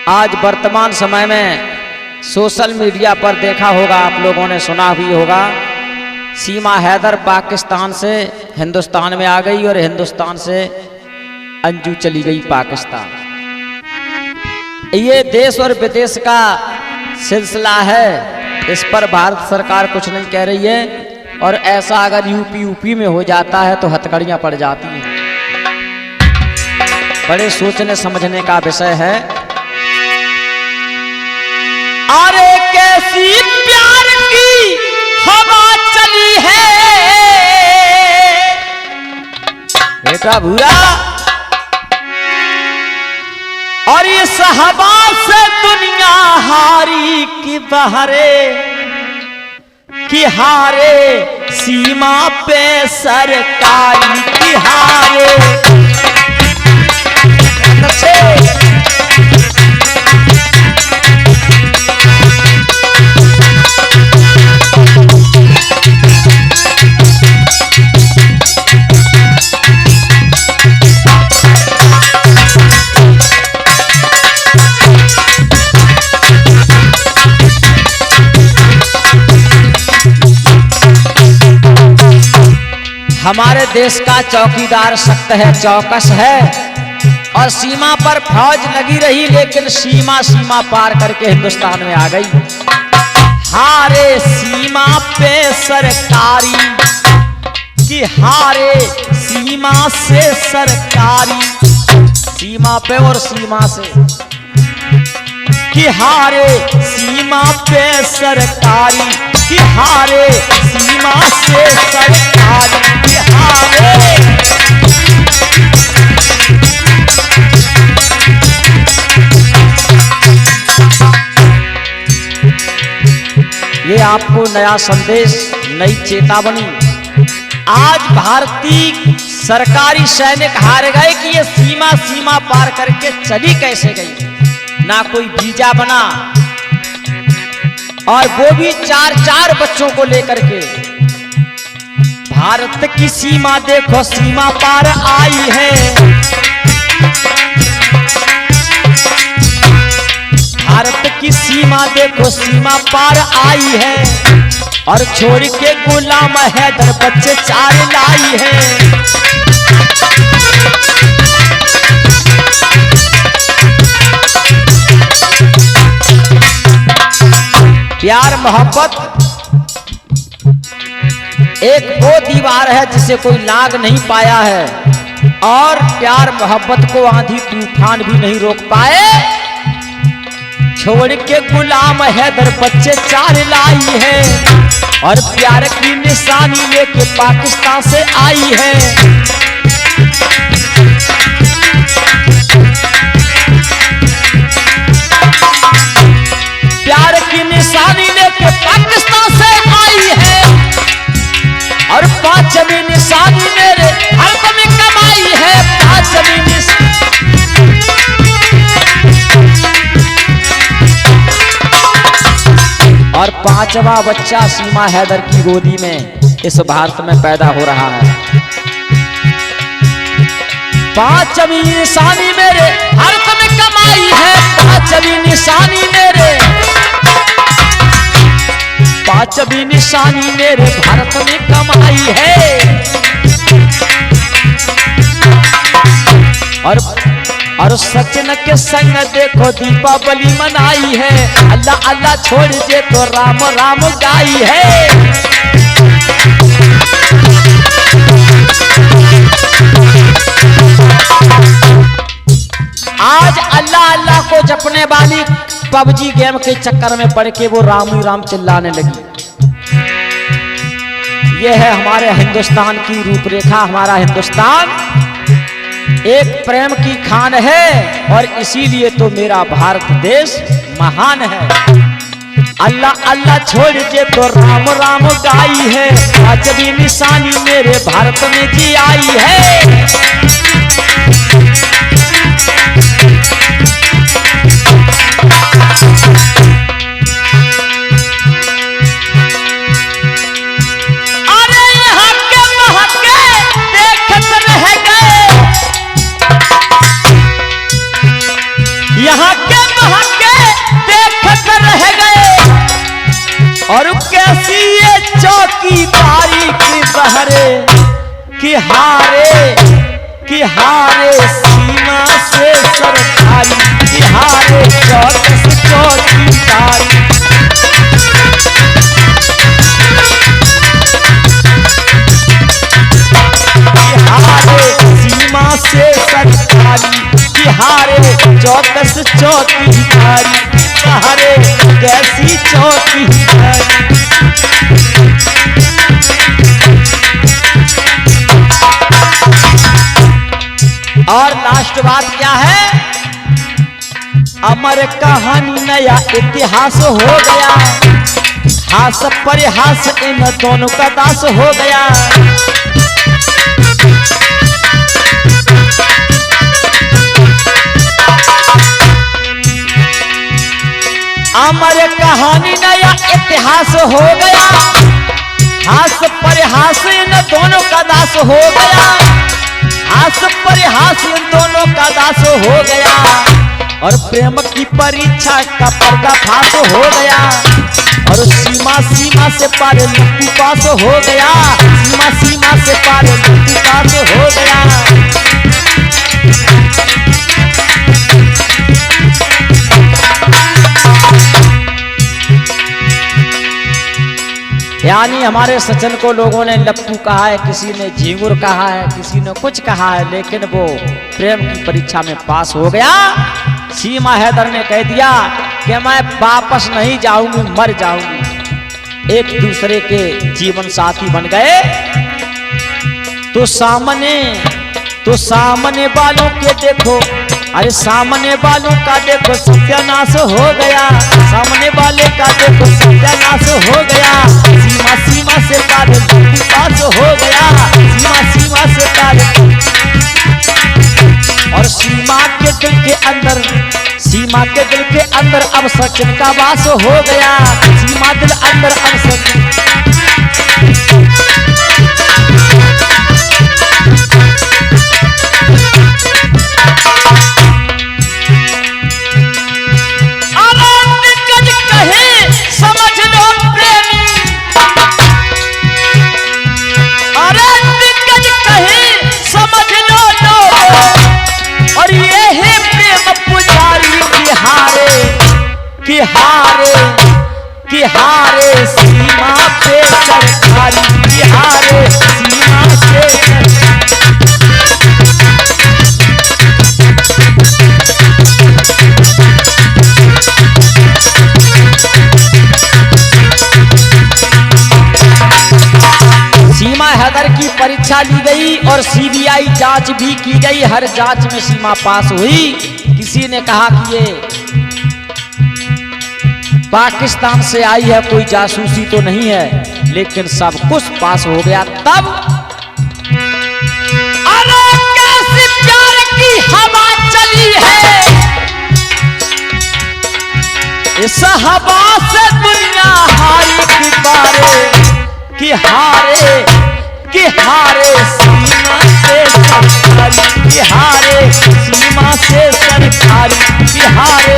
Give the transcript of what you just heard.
आज वर्तमान समय में सोशल मीडिया पर देखा होगा, आप लोगों ने सुना भी होगा, सीमा हैदर पाकिस्तान से हिंदुस्तान में आ गई और हिंदुस्तान से अंजू चली गई पाकिस्तान। ये देश और विदेश का सिलसिला है, इस पर भारत सरकार कुछ नहीं कह रही है। और ऐसा अगर यूपी में हो जाता है तो हथकड़ियां पड़ जाती हैं। बड़े सोचने समझने का विषय है। अरे कैसी प्यार की हवा चली है बेटा भूरा, और इस हवा से दुनिया हारी की बहरे कि हारे सीमा पे सरकारी की हारे। हमारे देश का चौकीदार सख्त है, चौकस है, और सीमा पर फौज लगी रही, लेकिन सीमा पार करके हिंदुस्तान में आ गई। हारे सीमा पे सरकारी कि हारे सीमा से सरकारी, सीमा पे और सीमा से कि हारे सीमा पे सरकारी कि हारे सीमा से सरकारी कि हारे। ये आपको नया संदेश, नई चेतावनी। आज भारतीय सरकारी सैनिक हार गए कि ये सीमा पार करके चली कैसे गई। ना कोई वीजा बना, और वो भी चार बच्चों को लेकर के। भारत की सीमा देखो, सीमा पार आई है। भारत की सीमा देखो, सीमा पार आई है, और छोड़ के गुलाम हैदर बच्चे 4 लाई है। प्यार मोहब्बत एक वो दीवार है जिसे कोई लाग नहीं पाया है, और प्यार मोहब्बत को आंधी तूफान भी नहीं रोक पाए। छोड़ के गुलाम हैदर बच्चे 4 लाई है, और प्यार की निशानी लेके पाकिस्तान से आई है। प्यार की निशानी लेके पाकिस्तान से आई है, और 5वीं निशानी मेरे हल्क में कमाई है। 5वीं और 5वां बच्चा सीमा हैदर की गोदी में इस भारत में पैदा हो रहा है। 5वीं निशानी मेरे हल्क में कमाई है। 5वीं निशानी मेरे 5वीं निशानी मेरे भारत में कमाई है। और सचिन के संग देखो दीपावली मनाई है। अल्लाह अल्लाह छोड़ दे तो राम राम गाई है। आज अल्लाह अल्लाह को जपने वाली पबजी गेम के चक्कर में पड़ के वो राम ही राम चिल्लाने लगी। यह है हमारे हिंदुस्तान की रूपरेखा। हमारा हिंदुस्तान एक प्रेम की खान है, और इसीलिए तो मेरा भारत देश महान है। अल्लाह अल्लाह छोड़ के तो राम राम गाई है। 5वीं निशानी मेरे भारत में जी आई है। यहाँ के कि हारे सीमा से सरकारी, कि हारे चौकस चौकीदारी। सीमा से सरकारी, कि हारे चौकस चौकीदारी, हारे कैसी चौकीदारी। और लास्ट बात क्या है, अमर कहानी नया इतिहास हो गया, हास परिहास इन दोनों का दास हो गया। अमर कहानी नया इतिहास हो गया, हास परिहास इन दोनों का दास हो गया, हास परिहास इन दोनों का दास हो गया। और प्रेम की परीक्षा का पर्दाफाश हो गया, और सीमा सीमा से पार लट्टू पास हो गया, सीमा सीमा से पार लट्टू पास हो गया। यानी हमारे सचिन को लोगों ने लप्पू कहा है, किसी ने झींगुर कहा है, किसी ने कुछ कहा है, लेकिन वो प्रेम की परीक्षा में पास हो गया। सीमा हैदर ने कह दिया कि मैं वापस नहीं जाऊंगी, मर जाऊंगी। एक दूसरे के जीवन साथी बन गए। तो सामने वालों के देखो, अरे सामने वालों का देखो सत्यानाश हो गया, सामने वाले का देखो सत्यानाश हो गया। सीमा सीमा से पार पास हो गया, सीमा सीमा से पार। और सीमा के दिल के अंदर, सीमा के दिल के अंदर अब सचिन का वास हो गया, सीमा दिल अंदर अब सचिन। कि हारे सीमा पे सरकारी, कि हारे सीमा से सीमा हैदर की परीक्षा ली गई और सीबीआई जांच भी की गई। हर जांच में सीमा पास हुई। किसी ने कहा कि ये पाकिस्तान से आई है, कोई जासूसी तो नहीं है, लेकिन सब कुछ पास हो गया। तब अरे कैसी प्यार की हवा चली है, इस हवा से दुनिया हारी की बारे, कि हारे सीमा से सरकारी, कि हारे सीमा से सरकारी, कि हारे